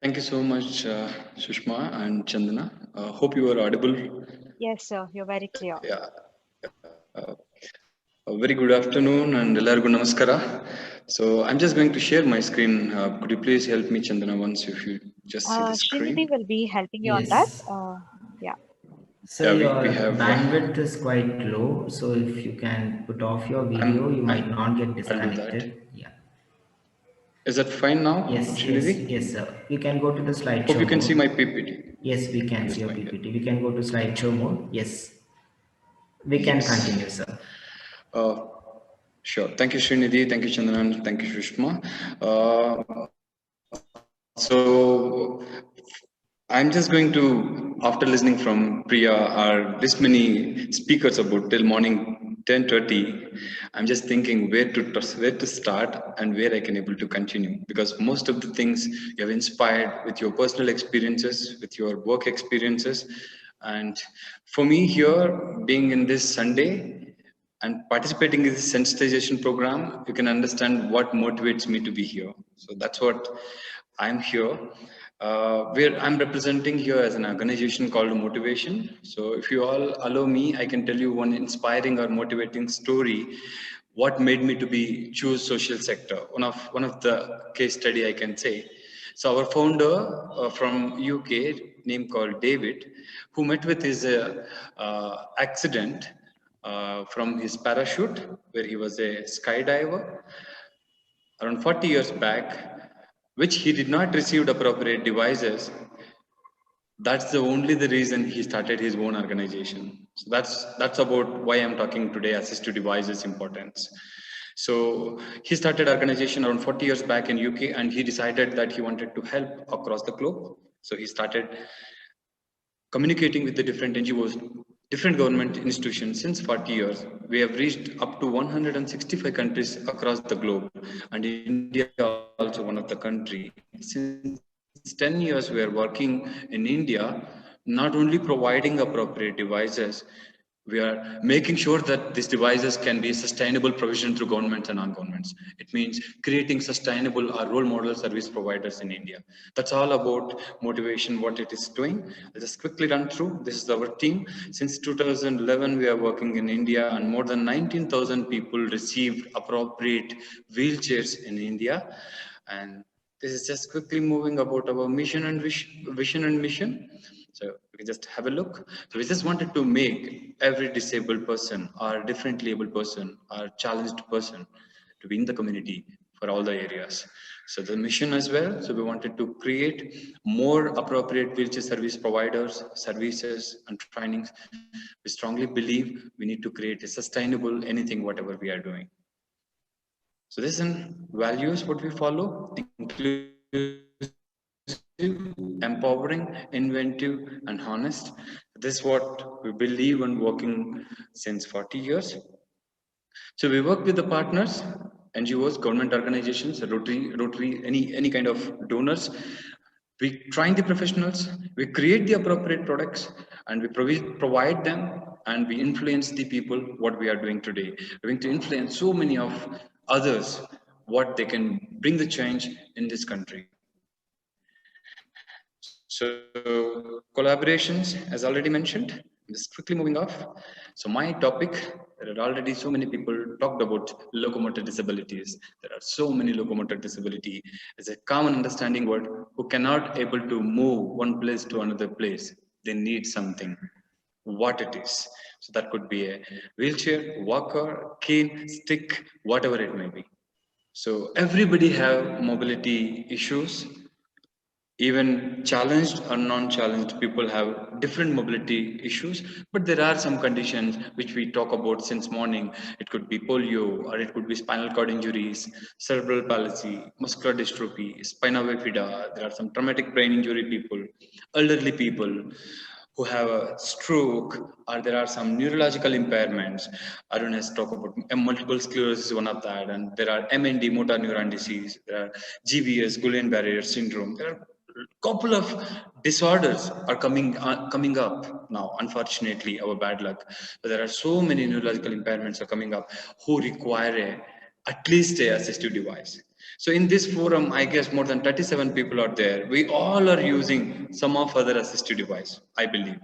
Thank you so much, Sushma and Chandana. Hope you are audible. Yes, sir, you're very clear. Yeah. A very good afternoon and ellargu namaskara. So I'm just going to share my screen. Could you please help me, Chandana, once if you just see the Srinidhi screen? will be helping you on that. Yes. Yeah. So Yeah, we your have. bandwidth is quite low. So if you can put off your video, you might not get I'll do that. disconnected. Yeah. Is that fine now, Yes, Srinidhi? sir. You can go to the Hope slideshow you can see mode. my PPT. Yes, we can I'm see just your going here. PPT. We can go to slideshow mode. Yes. We can Yes. continue, sir. Uh, sure. Thank you, Srinidhi. Thank you, Chandana. Thank you, Sushma. So I'm just going to, after listening from Priya or this many speakers about till morning 10:30, I'm just thinking where to start and where I can able to continue, because most of the things you have inspired with your personal experiences, with your work experiences, and for me here being in this Sunday and participating in this sensitization program, you can understand what motivates me to be here. So that's what I'm here. Where I'm representing here as an organization called Motivation. So if you all allow me, I can tell you one inspiring or motivating story. What made me to be choose social sector? One of the case study I can say. So our founder from UK, name called David, who met with his accident from his parachute, where he was a skydiver around 40 years back, which he did not receive appropriate devices. That's the only the reason he started his own organization. So that's about why I'm talking today, assistive devices importance. So he started organization around 40 years back in UK, and he decided that he wanted to help across the globe. So he started communicating with the different NGOs, different government institutions since 40 years. We have reached up to 165 countries across the globe, and India also one of the country. Since 10 years, we are working in India, not only providing appropriate devices, we are making sure that these devices can be sustainable provision through governments and non-governments. It means creating sustainable or role model service providers in India. That's all about motivation, what it is doing. I'll just quickly run through. This is our team. Since 2011, we are working in India, and more than 19,000 people received appropriate wheelchairs in India. And this is just quickly moving about our vision and mission. So we can just have a look. So we just wanted to make every disabled person or differently able person or challenged person to be in the community for all the areas. So the mission as well. So we wanted to create more appropriate wheelchair service providers, services and trainings. We strongly believe we need to create a sustainable anything, whatever we are doing. So this is values what we follow: inclusive, empowering, inventive, and honest. This is what we believe and working since 40 years. So we work with the partners, NGOs, government organizations, Rotary, any kind of donors. We train the professionals, we create the appropriate products, and we provide them, and we influence the people what we are doing today. We're going to influence so many of others what they can bring the change in this country. So collaborations, as already mentioned, just quickly moving off. So my topic, there are already so many people talked about locomotor disabilities. There are so many locomotor disability as a common understanding word who cannot able to move one place to another place. They need something, what it is. So that could be a wheelchair, walker, cane, stick, whatever it may be. So everybody have mobility issues. Even challenged or non-challenged people have different mobility issues, but there are some conditions which we talk about since morning. It could be polio, or it could be spinal cord injuries, cerebral palsy, muscular dystrophy, spina bifida. There are some traumatic brain injury people, elderly people who have a stroke, or there are some neurological impairments. Arun has talked about multiple sclerosis, one of that, and there are MND, motor neuron disease. There are GBS, Guillain-Barré syndrome. There are couple of disorders are coming up now. Unfortunately, our bad luck. So there are so many neurological impairments are coming up who require at least a assistive device. So in this forum, I guess more than 37 people are there. We all are using some of other assistive device, I believe.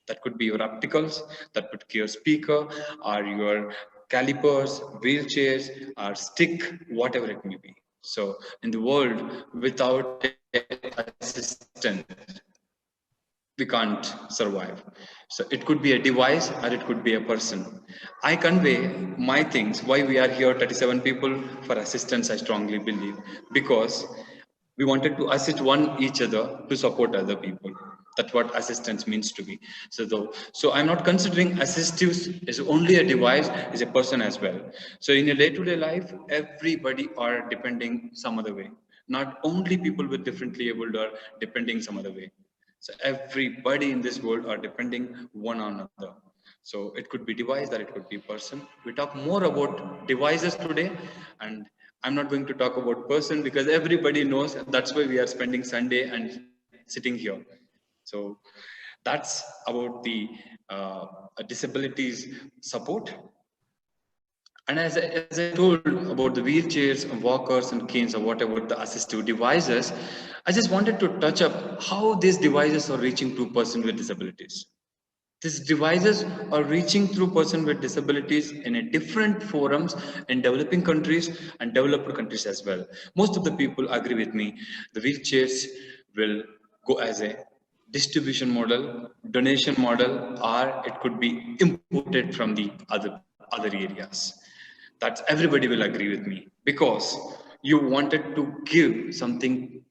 That could be your opticals, that could be your speaker, or your calipers, wheelchairs, or stick, whatever it may be. So in the world, without a assistant, we can't survive. So it could be a device or it could be a person. I convey my things, why we are here 37 people for assistance, I strongly believe, because we wanted to assist one each other to support other people. That's what assistance means to be. So I'm not considering assistive is only a device, is a person as well. So in a day-to-day life, everybody are depending some other way. Not only people with differently abled are depending some other way. So everybody in this world are depending one on another. So it could be device, that it could be person. We talk more about devices today, and I'm not going to talk about person because everybody knows that's why we are spending Sunday and sitting here. So that's about the disabilities support. And as I told about the wheelchairs, walkers, and canes, or whatever the assistive devices, I just wanted to touch up how these devices are reaching to person with disabilities. These devices are reaching through person with disabilities in a different forums in developing countries and developed countries as well. Most of the people agree with me. The wheelchairs will go as a distribution model, donation model, or it could be imported from the other areas. That's everybody will agree with me because you wanted to give something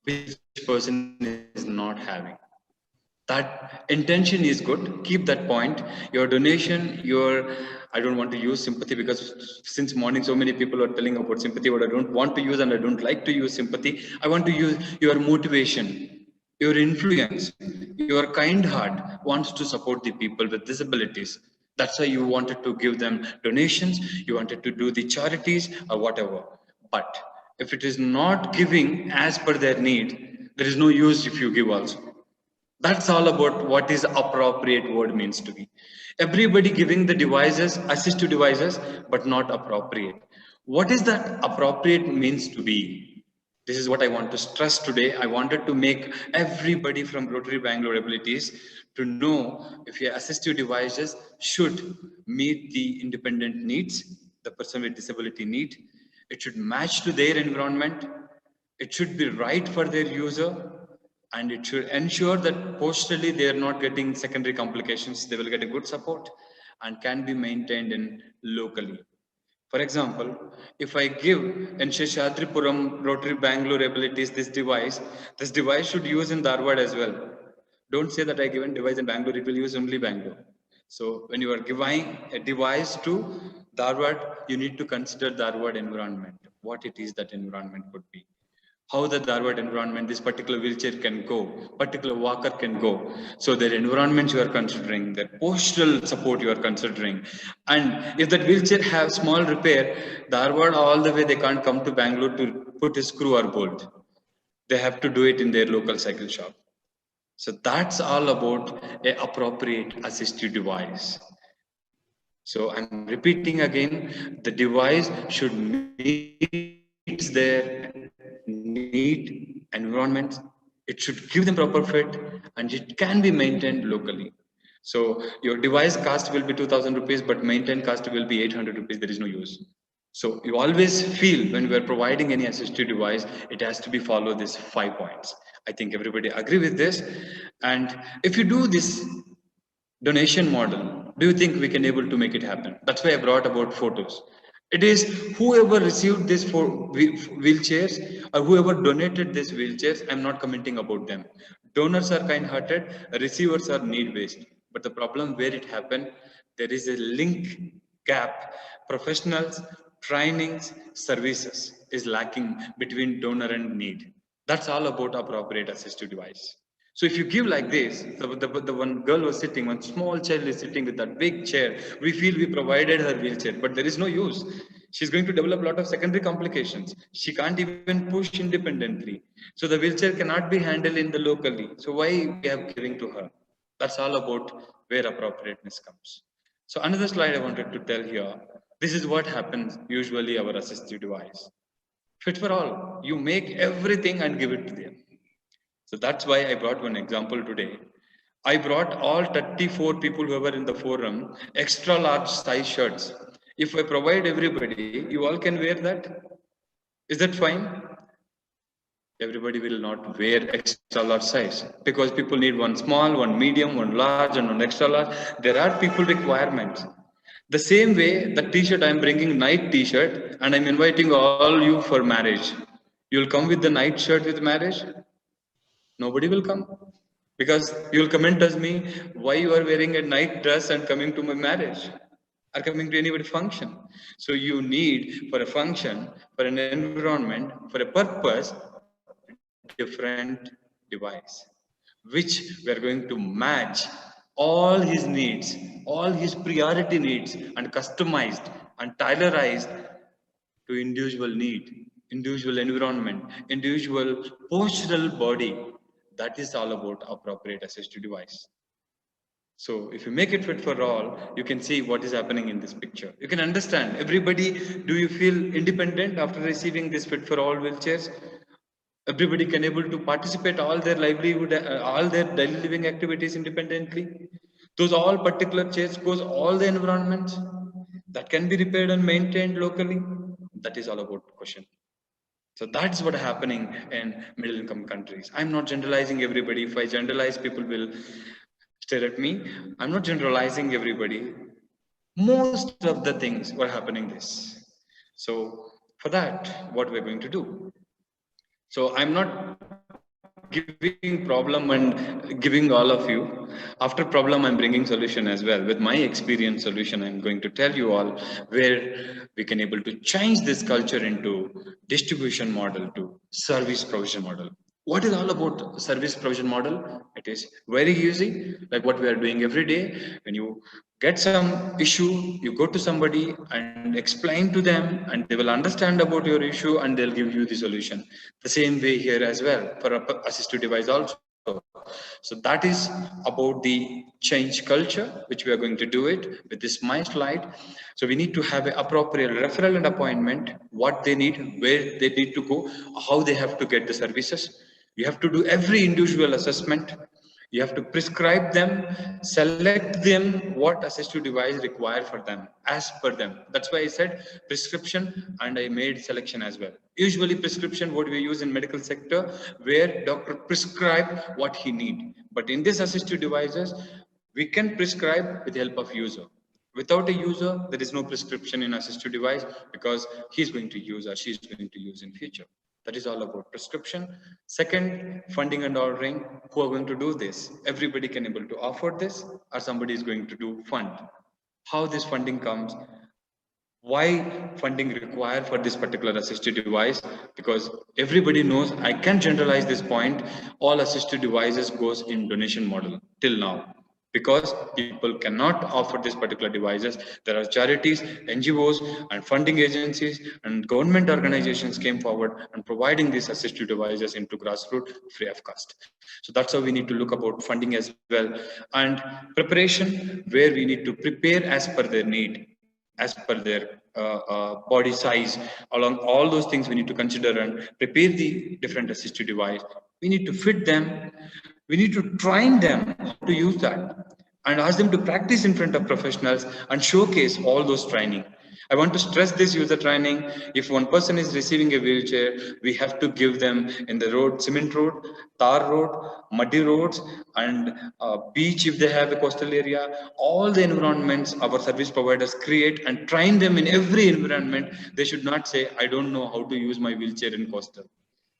which person is not having. That intention is good, keep that point. Your donation, your, I don't want to use sympathy because since morning so many people are telling about sympathy, what I don't want to use and I don't like to use sympathy. I want to use your motivation, your influence, your kind heart wants to support the people with disabilities. That's why you wanted to give them donations, you wanted to do the charities or whatever. But if it is not giving as per their need, there is no use if you give also. That's all about what is appropriate word means to be. Everybody giving the devices, assistive devices, but not appropriate. What is that appropriate means to be? This is what I want to stress today. I wanted to make everybody from Rotary Bangalore abilities to know if your assistive devices should meet the independent needs, the person with disability need. It should match to their environment. It should be right for their user, and it should ensure that postally they are not getting secondary complications. They will get a good support and can be maintained in locally. For example, if I give in Sheshadripuram Rotary Bangalore abilities this device should use in Dharwad as well. Don't say that I given device in Bangalore, it will use only Bangalore. So when you are giving a device to Dharwad, you need to consider Dharwad environment, what it is that environment could be, how the Dharwad environment, this particular wheelchair can go, particular walker can go. So their environment you are considering, their postal support you are considering. And if that wheelchair have small repair, Dharwad all the way they can't come to Bangalore to put a screw or bolt. They have to do it in their local cycle shop. So that's all about a appropriate assistive device. So I'm repeating again, the device should meet their need environment. It should give them proper fit and it can be maintained locally. So your device cost will be 2000 rupees, but maintain cost will be 800 rupees. There is no use. So you always feel when we are providing any assistive device, it has to be follow these 5 points. I think everybody agree with this. And if you do this donation model, do you think we can able to make it happen? That's why I brought about photos. It is whoever received this for wheelchairs or whoever donated these wheelchairs, I'm not commenting about them. Donors are kind hearted, receivers are need based, but the problem where it happened, there is a link gap. Professionals, trainings, services is lacking between donor and need. That's all about appropriate assistive device. So if you give like this, the one girl was sitting, one small child is sitting with that big chair. We feel we provided her wheelchair, but there is no use. She's going to develop a lot of secondary complications. She can't even push independently. So the wheelchair cannot be handled in the locally. So why we have giving to her? That's all about where appropriateness comes. So another slide I wanted to tell here. This is what happens usually our assistive device. Fit for all. You make everything and give it to them. So that's why I brought one example today. I brought all 34 people who were in the forum extra large size shirts. If I provide everybody, you all can wear that. Is that fine? Everybody will not wear extra large size because people need one small, one medium, one large, and one extra large. There are people requirements. The same way, the t-shirt I'm bringing night t-shirt and I'm inviting all you for marriage. You'll come with the night shirt with marriage? Nobody will come because you'll comment as me why you are wearing a night dress and coming to my marriage or coming to anybody function. So you need for a function, for an environment, for a purpose, different device, which we are going to match all his needs, all his priority needs, and customized and tailorized to individual need, individual environment, individual postural body. That is all about appropriate assistive device. So if you make it fit for all, you can see what is happening in this picture. You can understand everybody. Do you feel independent after receiving this fit for all wheelchairs? Everybody can able to participate all their livelihood, all their daily living activities independently. Those all particular chairs goes all the environments that can be repaired and maintained locally. That is all about question. So that's what happening in middle income countries. I'm not generalizing everybody. If I generalize, people will stare at me. I'm not generalizing everybody. Most of the things were happening this. So for that, what we're going to do. So I'm not giving problem and giving all of you. After problem, I'm bringing solution as well. With my experience solution, I'm going to tell you all where we can able to change this culture into distribution model to service provision model. What is all about service provision model? It is very easy, like what we are doing every day. When you get some issue, you go to somebody and explain to them, and they will understand about your issue and they'll give you the solution. The same way here as well for a assistive device also. So that is about the change culture, which we are going to do it with this my slide. So we need to have an appropriate referral and appointment, what they need, where they need to go, how they have to get the services. You have to do every individual assessment. You have to prescribe them, select them what assistive device require for them, as per them. That's why I said prescription and I made selection as well. Usually prescription what we use in medical sector where doctor prescribe what he need. But in this assistive devices, we can prescribe with the help of user. Without a user, there is no prescription in assistive device because he's going to use or she's going to use in future. That is all about prescription. Second, funding and ordering. Who are going to do this? Everybody can able to afford this, or somebody is going to do fund. How this funding comes? Why funding required for this particular assistive device? Because everybody knows, I can generalize this point, all assistive devices goes in donation model till now, because people cannot offer these particular devices. There are charities, NGOs, and funding agencies and government organizations came forward and providing these assistive devices into grassroots free of cost. So that's how we need to look about funding as well. And preparation, where we need to prepare as per their need, as per their body size. Along all those things we need to consider and prepare the different assistive device. We need to fit them. We need to train them how to use that and ask them to practice in front of professionals and showcase all those training. I want to stress this user training. If one person is receiving a wheelchair, we have to give them in the road, cement road, tar road, muddy roads, and beach if they have a coastal area. All the environments our service providers create and train them in every environment. They should not say, I don't know how to use my wheelchair in coastal.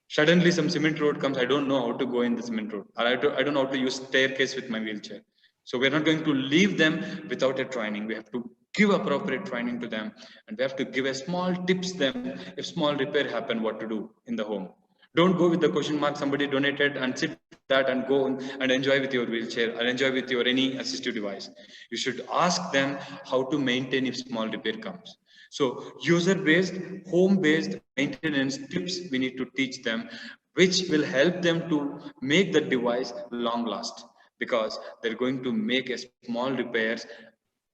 Suddenly some cement road comes, I don't know how to go in the cement road. Or I don't know how to use staircase with my wheelchair. So we're not going to leave them without a training. We have to give appropriate training to them, and we have to give a small tips them if small repair happen, what to do in the home. Don't go with the question mark, somebody donated and sit that and go and enjoy with your wheelchair or enjoy with your any assistive device. You should ask them how to maintain if small repair comes. So user-based, home-based maintenance tips we need to teach them, which will help them to make the device long last, because they're going to make a small repairs,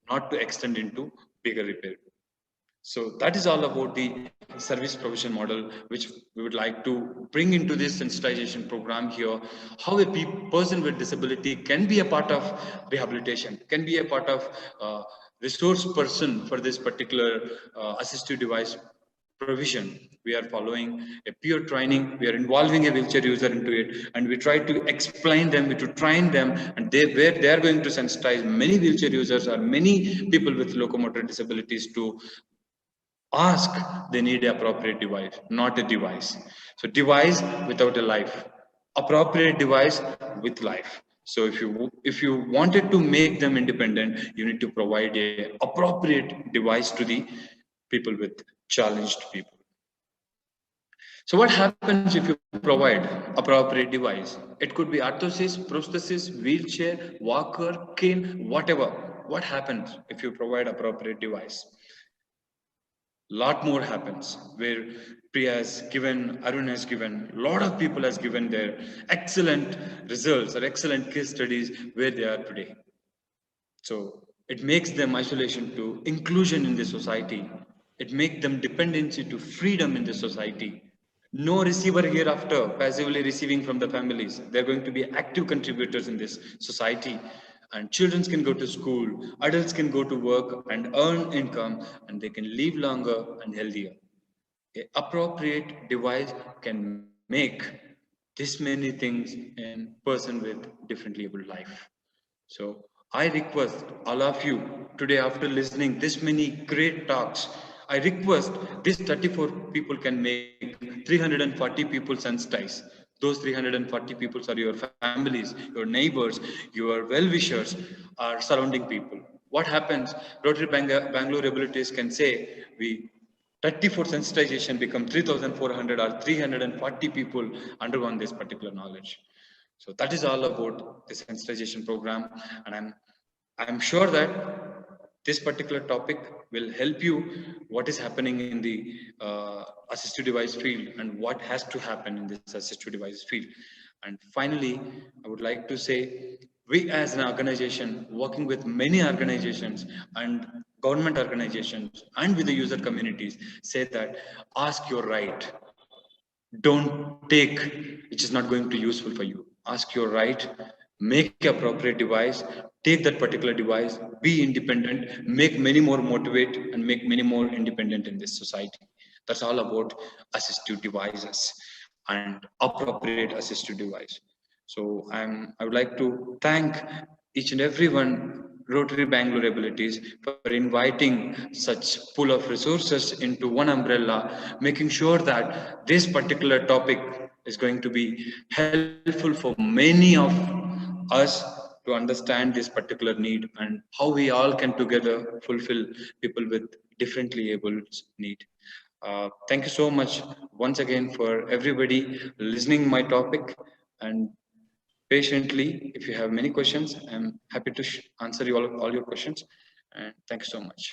not to extend into bigger repair. So that is all about the service provision model, which we would like to bring into this sensitization program here. How a person with disability can be a part of rehabilitation, can be a part of resource person for this particular assistive device provision. We are following a peer training. We are involving a wheelchair user into it, and we try to explain them, we to train them, and where they are going to sensitize many wheelchair users or many people with locomotor disabilities to ask they need an appropriate device, not a device. So device without a life, appropriate device with life. So if you wanted to make them independent, you need to provide a appropriate device to the people with challenged people. So what happens if you provide appropriate device? It could be orthosis, prosthesis, wheelchair, walker, cane, whatever. What happens if you provide appropriate device? Lot more happens where Priya has given, Arun has given, a lot of people has given their excellent results or excellent case studies where they are today. So it makes them isolation to inclusion in the society. It makes them dependency to freedom in the society. No receiver hereafter passively receiving from the families. They're going to be active contributors in this society. And children can go to school, adults can go to work and earn income, and they can live longer and healthier. A appropriate device can make this many things in person with differently able life. So I request all of you today, after listening this many great talks, I request this 34 people can make 340 people sensitize. Those 340 people are your families, your neighbors, your well-wishers, our surrounding people. What happens? Rotary Bangalore abilities can say we 34 sensitization become 3,400 or 340 people undergone this particular knowledge. So that is all about the sensitization program, and I'm sure that this particular topic will help you what is happening in the assistive device field and what has to happen in this assistive device field. And finally, I would like to say we as an organization working with many organizations and government organizations and with the user communities say that ask your right, don't take which is not going to useful for you. Ask your right, make appropriate device, take that particular device, be independent, make many more motivate and make many more independent in this society. That's all about assistive devices and appropriate assistive device. So I would like to thank each and everyone Rotary Bangalore Abilities for inviting such pool of resources into one umbrella, making sure that this particular topic is going to be helpful for many of us to understand this particular need and how we all can together fulfill people with differently able need. Thank you so much once again for everybody listening my topic and patiently. If you have many questions, I'm happy to answer all your questions. And thank you so much.